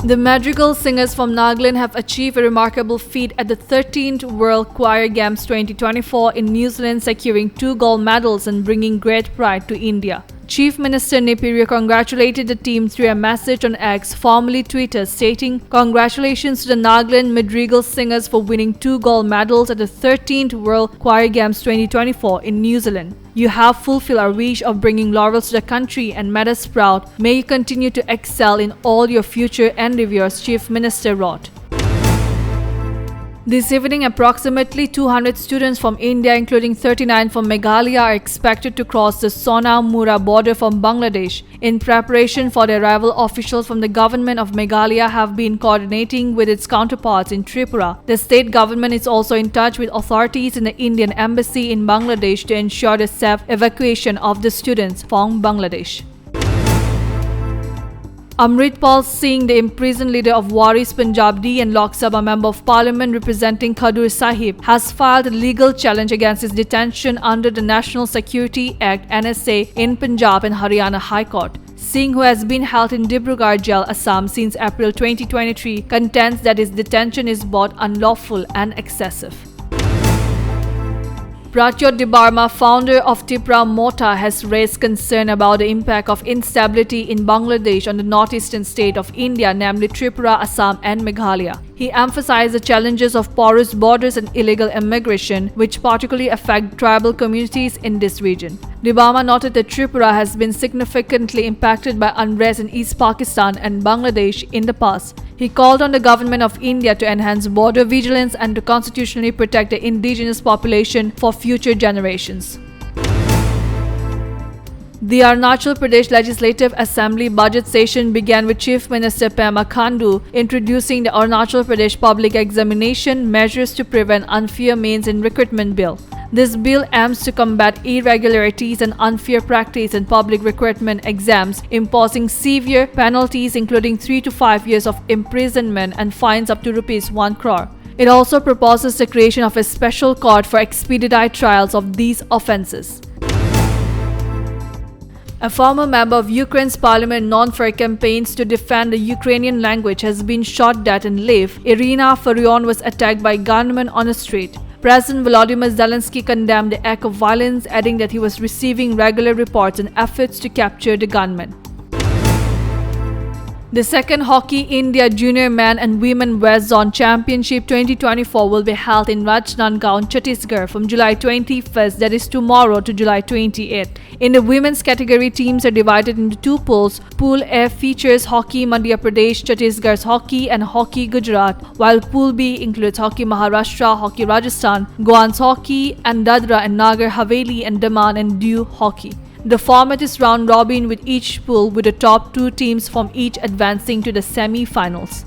The Madrigal singers from Nagaland have achieved a remarkable feat at the 13th World Choir Games 2024 in New Zealand, securing 2 gold medals and bringing great pride to India. Chief Minister Neperia congratulated the team through a message on X, formerly Twitter, stating, "Congratulations to the Nagaland Madrigal singers for winning 2 gold medals at the 13th World Choir Games 2024 in New Zealand. You have fulfilled our wish of bringing laurels to the country and made us proud. May you continue to excel in all your future endeavours," Chief Minister wrote. This evening, approximately 200 students from India, including 39 from Meghalaya, are expected to cross the Sonamura border from Bangladesh. In preparation for their arrival, officials from the government of Meghalaya have been coordinating with its counterparts in Tripura. The state government is also in touch with authorities in the Indian embassy in Bangladesh to ensure the safe evacuation of the students from Bangladesh. Amritpal Singh, the imprisoned leader of Waris Punjab D and Lok Sabha Member of Parliament representing Khadur Sahib, has filed a legal challenge against his detention under the National Security Act (NSA) in Punjab and Haryana High Court. Singh, who has been held in Dibrugarh Jail, Assam since April 2023, contends that his detention is both unlawful and excessive. Pratyot Debarma, founder of Tipra Mota, has raised concern about the impact of instability in Bangladesh on the northeastern state of India, namely Tripura, Assam and Meghalaya. He emphasized the challenges of porous borders and illegal immigration, which particularly affect tribal communities in this region. Debarma noted that Tripura has been significantly impacted by unrest in East Pakistan and Bangladesh in the past. He called on the government of India to enhance border vigilance and to constitutionally protect the indigenous population for future generations. The Arunachal Pradesh Legislative Assembly budget session began with Chief Minister Pema Khandu introducing the Arunachal Pradesh Public Examination Measures to Prevent Unfair Means in Recruitment Bill. This bill aims to combat irregularities and unfair practice in public recruitment exams, imposing severe penalties including 3 to 5 years of imprisonment and fines up to ₹1 crore. It also proposes the creation of a special court for expedited trials of these offences. A former member of Ukraine's parliament known for her campaigns to defend the Ukrainian language has been shot dead in Lviv. Irina Farion was attacked by gunmen on a street. President Volodymyr Zelensky condemned the act of violence, adding that he was receiving regular reports on efforts to capture the gunmen. The second Hockey India Junior Men and Women West Zone Championship 2024 will be held in Rajnandgaon, Chhattisgarh from July 21st, that is tomorrow, to July 28th. In the women's category, teams are divided into 2 pools. Pool A features Hockey Madhya Pradesh, Chhattisgarh's Hockey and Hockey Gujarat, while Pool B includes Hockey Maharashtra, Hockey Rajasthan, Goan's Hockey and Dadra and Nagar Haveli and Daman and Diu Hockey. The format is round robin with each pool with the top 2 teams from each advancing to the semi-finals.